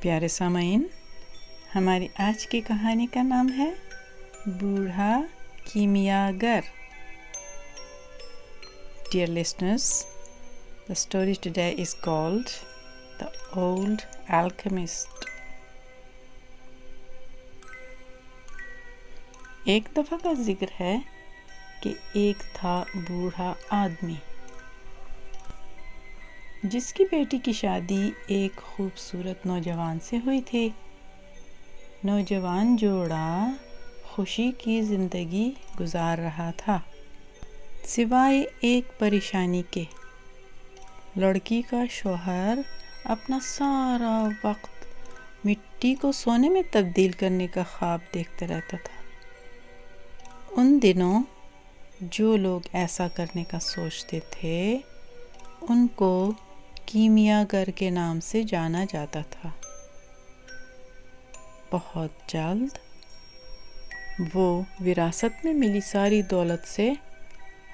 प्यारे सामाइन, हमारी आज की कहानी का नाम है बूढ़ा कीमियागर। Dear listeners, the story today is called The Old Alchemist. एक दफ़ा का जिक्र है कि एक था बूढ़ा आदमी जिसकी बेटी की शादी एक खूबसूरत नौजवान से हुई थी। नौजवान जोड़ा खुशी की ज़िंदगी गुजार रहा था, सिवाय एक परेशानी के। लड़की का शौहर अपना सारा वक्त मिट्टी को सोने में तब्दील करने का ख्वाब देखते रहता था। उन दिनों जो लोग ऐसा करने का सोचते थे उनको कीमियागर के नाम से जाना जाता था। बहुत जल्द वो विरासत में मिली सारी दौलत से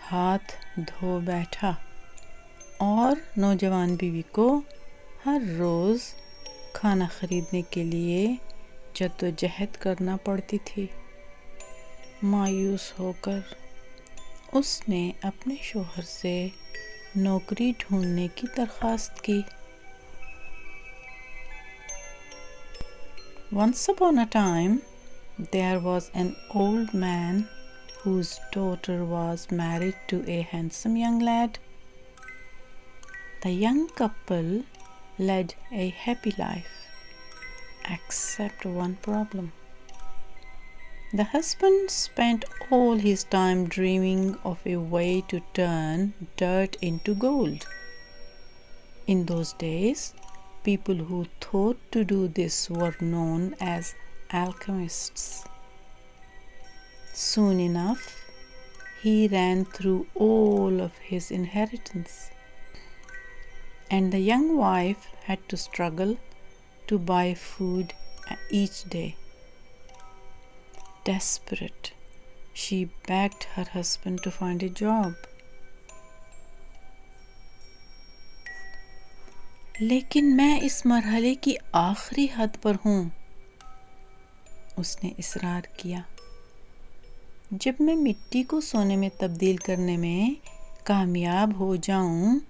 हाथ धो बैठा और नौजवान बीवी को हर रोज़ खाना खरीदने के लिए जद्दोजहद करना पड़ती थी। मायूस होकर उसने अपने शौहर से नौकरी ढूंढने की दरख्वास्त की। Once upon a time, there was an old man whose daughter was married to a handsome young lad. The young couple led a happy life, except one problem. The husband spent all his time dreaming of a way to turn dirt into gold. In those days, people who thought to do this were known as alchemists. Soon enough, he ran through all of his inheritance, and the young wife had to struggle to buy food each day. Desperate, she begged her husband to find a job. लेकिन मैं इस मरहले की आखिरी हद पर हूँ, उसने इसरार किया। जब मैं मिट्टी को सोने में तब्दील करने में कामयाब हो जाऊँ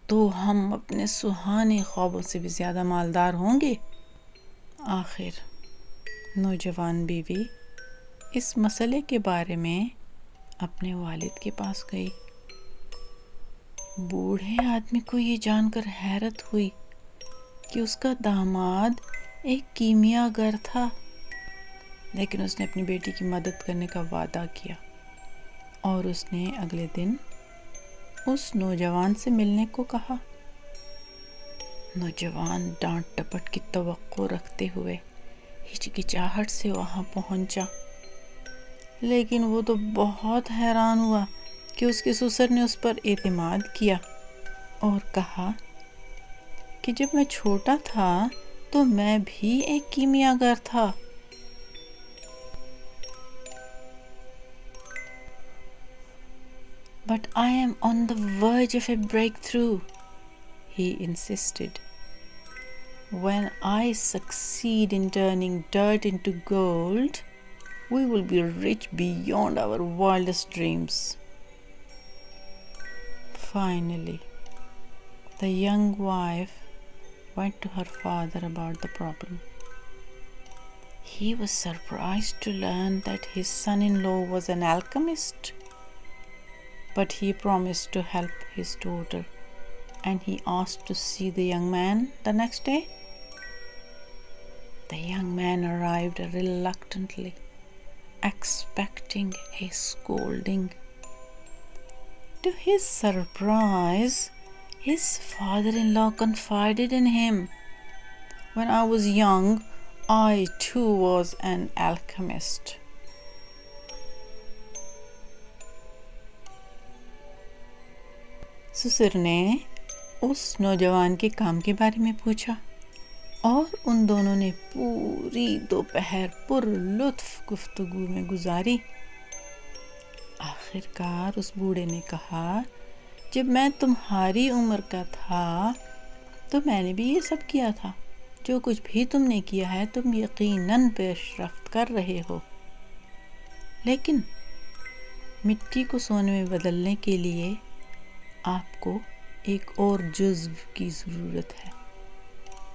तो हम अपने सुहाने ख्वाबों से भी ज़्यादा मालदार होंगे। आखिर नौजवान बीवी इस मसले के बारे में अपने वालिद के पास गई। बूढ़े आदमी को ये जानकर हैरत हुई कि उसका दामाद एक कीमियागर था, लेकिन उसने अपनी बेटी की मदद करने का वादा किया और उसने अगले दिन उस नौजवान से मिलने को कहा। नौजवान डांट डपट की तवक्को रखते हुए हिचकिचाहट से वहाँ पहुँचा, लेकिन वो तो बहुत हैरान हुआ कि उसके ससुर ने उस पर एतमाद किया और कहा कि जब मैं छोटा था तो मैं भी एक कीमियागर था। But I am on the verge of a breakthrough, he insisted. When I succeed in turning dirt into gold, we will be rich beyond our wildest dreams. Finally, the young wife went to her father about the problem. He was surprised to learn that his son-in-law was an alchemist, but he promised to help his daughter, and he asked to see the young man the next day. The young man arrived reluctantly, expecting a scolding. To his surprise, his father-in-law confided in him, "When I was young, I too was an alchemist." ससुर ने उस नौजवान के काम के बारे में पूछा और उन दोनों ने पूरी दोपहर पुरलुत्फ गुफ्तगू में गुजारी। आखिरकार उस बूढ़े ने कहा, जब मैं तुम्हारी उम्र का था तो मैंने भी ये सब किया था, जो कुछ भी तुमने किया है तुम यकीनन पेशरफ्त कर रहे हो, लेकिन मिट्टी को सोने में बदलने के लिए आपको एक और जुज़्व की ज़रूरत है,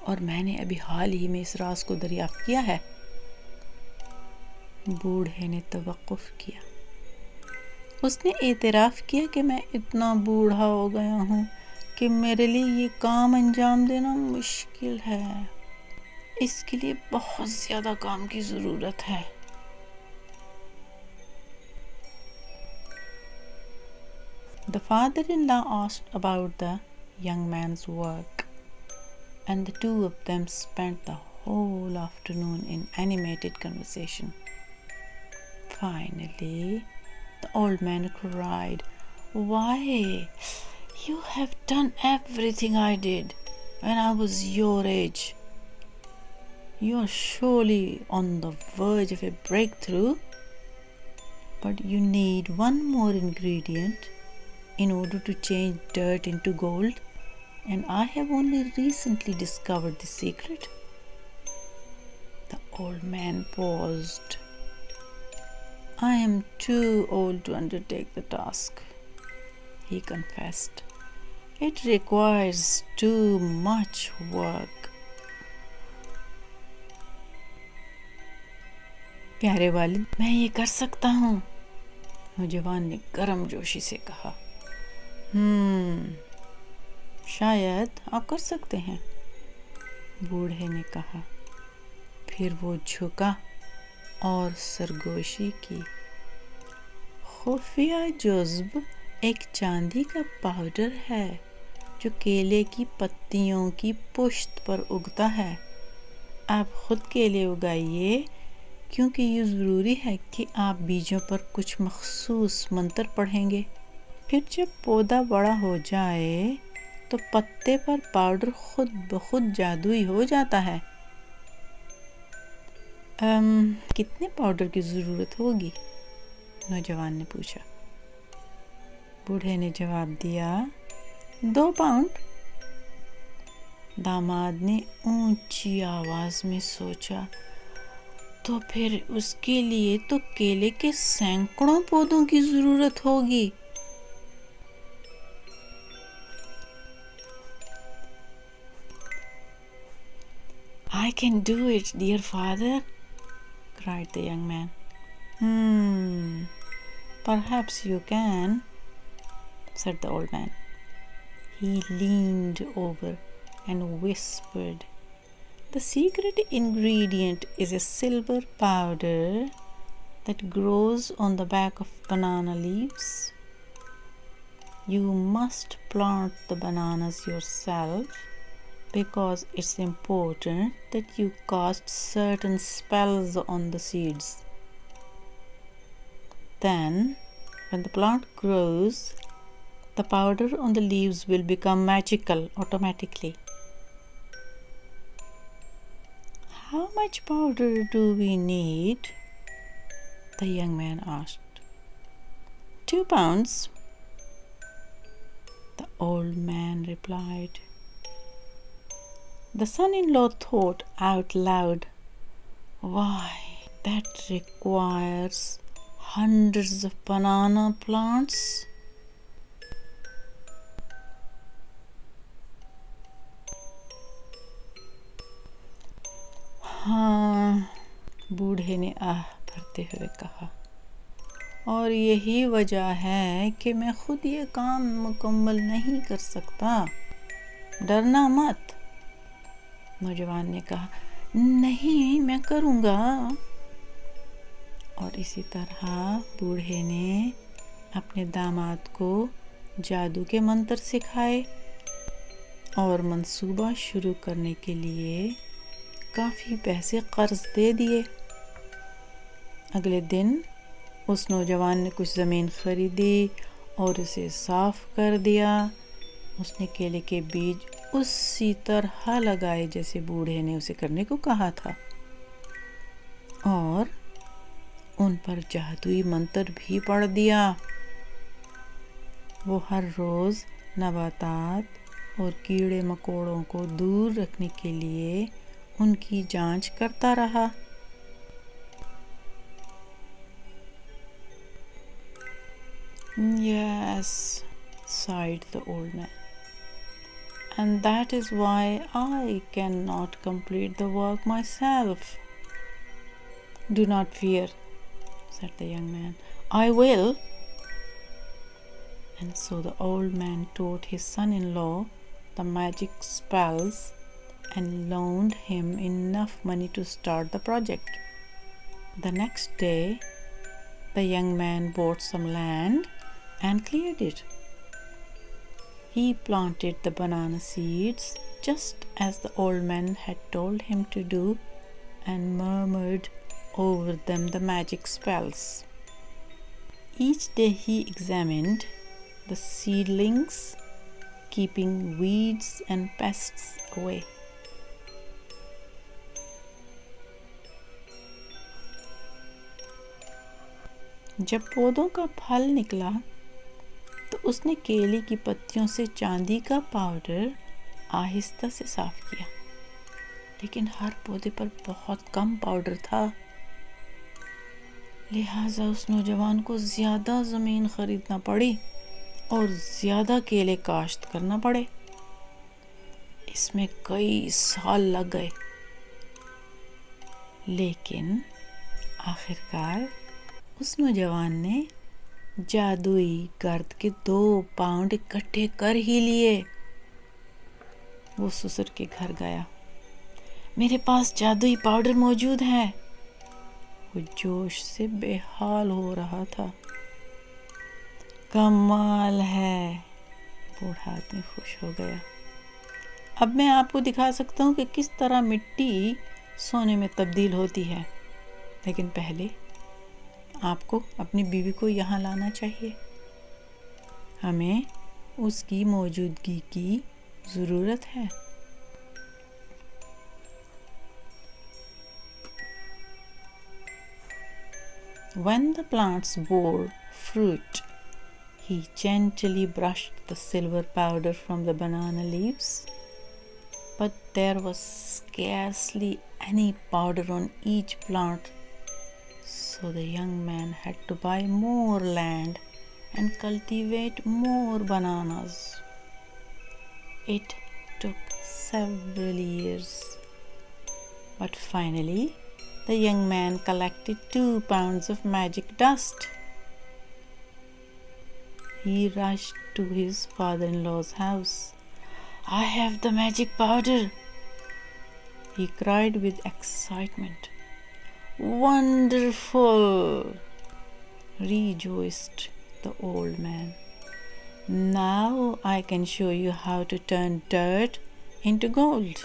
और मैंने अभी हाल ही में इस राज को दरियाफ्त किया है। बूढ़े ने तवक्कुफ़ किया। उसने एतराफ़ किया कि मैं इतना बूढ़ा हो गया हूँ कि मेरे लिए ये काम अंजाम देना मुश्किल है। इसके लिए बहुत ज़्यादा काम की ज़रूरत है। The father-in-law asked about the young man's work, and the two of them spent the whole afternoon in animated conversation. Finally, the old man cried, "Why, you have done everything I did when I was your age. You are surely on the verge of a breakthrough, but you need one more ingredient in order to change dirt into gold, and I have only recently discovered the secret." The old man paused. "I am too old to undertake the task," he confessed. "It requires too much work." प्यारे वालिद, मैं ये कर सकता हूँ, नौजवान ने गर्म जोशी से कहा। शायद आप कर सकते हैं, बूढ़े ने कहा। फिर वो झुका और सरगोशी की। खुफिया जुज़्ब एक चांदी का पाउडर है जो केले की पत्तियों की पुश्त पर उगता है। आप खुद केले उगाइए, क्योंकि ये ज़रूरी है कि आप बीजों पर कुछ मखसूस मंत्र पढ़ेंगे। फिर जब पौधा बड़ा हो जाए तो पत्ते पर पाउडर खुद ब खुद जादुई हो जाता है। कितने पाउडर की ज़रूरत होगी? नौजवान ने पूछा। बूढ़े ने जवाब दिया, 2 पाउंड। दामाद ने ऊंची आवाज़ में सोचा, तो फिर उसके लिए तो केले के सैकड़ों पौधों की ज़रूरत होगी। "I can do it, dear father," cried the young man. Perhaps you can," said the old man. He leaned over and whispered, "The secret ingredient is a silver powder that grows on the back of banana leaves. You must plant the bananas yourself, because it's important that you cast certain spells on the seeds. Then, when the plant grows, the powder on the leaves will become magical automatically." "How much powder do we need?" the young man asked. 2 pounds, the old man replied. The son-in-law thought out loud, "Why, that requires hundreds of banana plants." हाँ, बूढ़े ने आह भरते हुए कहा, और यही वजह है कि मैं खुद ये काम मुकम्मल नहीं कर सकता। डरना मत, नौजवान ने कहा। नहीं, मैं करूँगा। और इसी तरह बूढ़े ने अपने दामाद को जादू के मंत्र सिखाए और मंसूबा शुरू करने के लिए काफ़ी पैसे कर्ज दे दिए। अगले दिन उस नौजवान ने कुछ ज़मीन ख़रीदी और उसे साफ़ कर दिया। उसने केले के बीज उसी तरह लगाए जैसे बूढ़े ने उसे करने को कहा था, और उन पर जादुई मंत्र भी पढ़ दिया। वो हर रोज़ नबातात और कीड़े मकोड़ों को दूर रखने के लिए ان کی جانچ کرتا رہا. Yes, sighed the old man. And that is why I cannot complete the work myself. Do not fear, said the young man. I will. And so the old man taught his son-in-law the magic spells and loaned him enough money to start the project. The next day, the young man bought some land and cleared it. He planted the banana seeds just as the old man had told him to do and murmured over them the magic spells. Each day he examined the seedlings, keeping weeds and pests away. जब पौधों का फल निकला तो उसने केले की पत्तियों से चांदी का पाउडर आहिस्ता से साफ किया, लेकिन हर पौधे पर बहुत कम पाउडर था, लिहाजा उस नौजवान को ज़्यादा ज़मीन खरीदना पड़ी और ज़्यादा केले काश्त करना पड़े. इसमें कई साल लग गए, लेकिन आखिरकार उस नौजवान ने जादुई गर्द के 2 पाउंड इकट्ठे कर ही लिए. वो ससुर के घर गया. मेरे पास जादुई पाउडर मौजूद है. वो जोश से बेहाल हो रहा था. कमाल है, बूढ़ा आदमी खुश हो गया. अब मैं आपको दिखा सकता हूँ कि किस तरह मिट्टी सोने में तब्दील होती है, लेकिन पहले आपको अपनी बीवी को यहाँ लाना चाहिए. हमें उसकी मौजूदगी की ज़रूरत है. When the plants bore fruit, he gently brushed the silver powder from the banana leaves, but there was scarcely any powder on each plant. So the young man had to buy more land and cultivate more bananas. It took several years, but finally the young man collected 2 pounds of magic dust. He rushed to his father-in-law's house. I have the magic powder, he cried with excitement. Wonderful, rejoiced the old man. Now I can show you how to turn dirt into gold.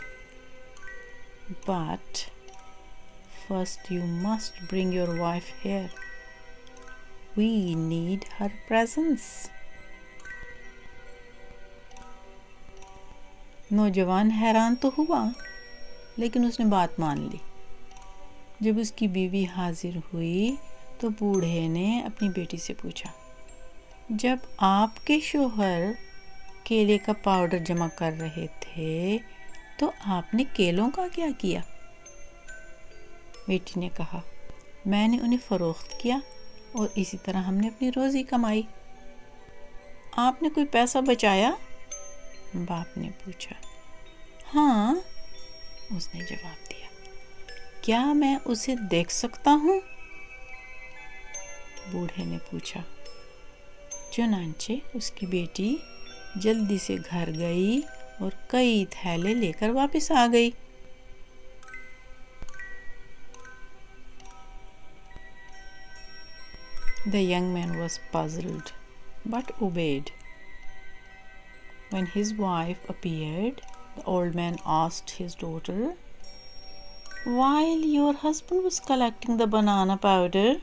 But first you must bring your wife here. We need her presence. नौजवान हैरान तो हुआ, लेकिन उसने बात मान ली. जब उसकी बीवी हाजिर हुई तो बूढ़े ने अपनी बेटी से पूछा, जब आपके शोहर केले का पाउडर जमा कर रहे थे तो आपने केलों का क्या किया? बेटी ने कहा, मैंने उन्हें फ़रोख्त किया और इसी तरह हमने अपनी रोज़ी कमाई. आपने कोई पैसा बचाया? बाप ने पूछा. हाँ, उसने जवाब दिया. क्या मैं उसे देख सकता हूँ? बूढ़े ने पूछा. चुनांचे उसकी बेटी जल्दी से घर गई और कई थैले लेकर वापस आ गई. The young man was puzzled but obeyed. When his wife appeared, the old man asked his daughter, while your husband was collecting the banana powder,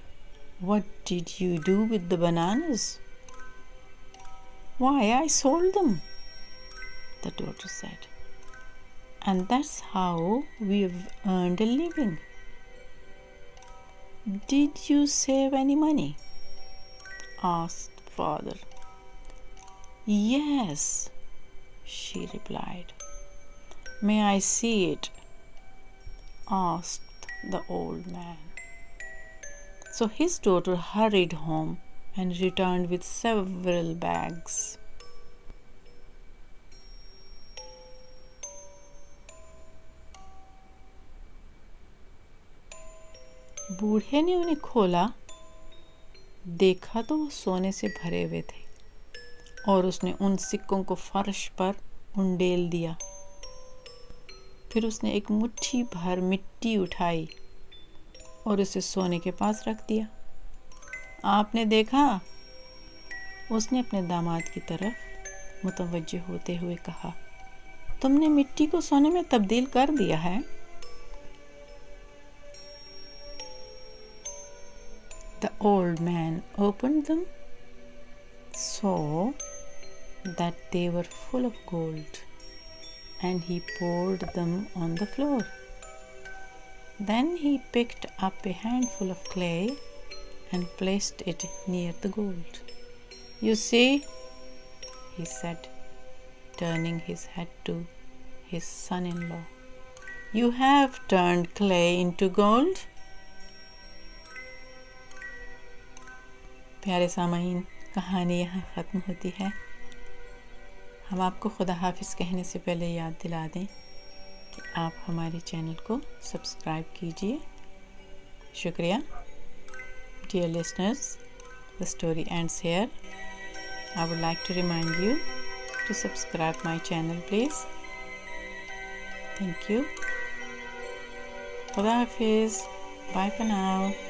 what did you do with the bananas? Why, I sold them, the daughter said. And that's how we've earned a living. Did you save any money? Asked father. Yes, she replied. May I see it? asked the old man. So his daughter hurried home and returned with several bags. बूढ़े ने उन्हें खोला, देखा तो वो सोने से भरे हुए थे और उसने उन सिक्कों को फर्श पर उंडेल दिया। फिर उसने एक मुट्ठी भर मिट्टी उठाई और उसे सोने के पास रख दिया। आपने देखा? उसने अपने दामाद की तरफ मुतवज्जे होते हुए कहा, तुमने मिट्टी को सोने में तब्दील कर दिया है। The old man opened them, saw that they were full of gold, and he poured them on the floor. Then he picked up a handful of clay and placed it near the gold. You see, he said, turning his head to his son-in-law, you have turned clay into gold. प्यारे सामाईन, कहानी यहाँ ख़त्म होती है। हम आपको खुदा हाफिज़ कहने से पहले याद दिला दें कि आप हमारे चैनल को सब्सक्राइब कीजिए। शुक्रिया। Dear listeners, the story ends here. I would like to remind you to subscribe my channel, please. Thank you. खुदा हाफिज़. Bye for now.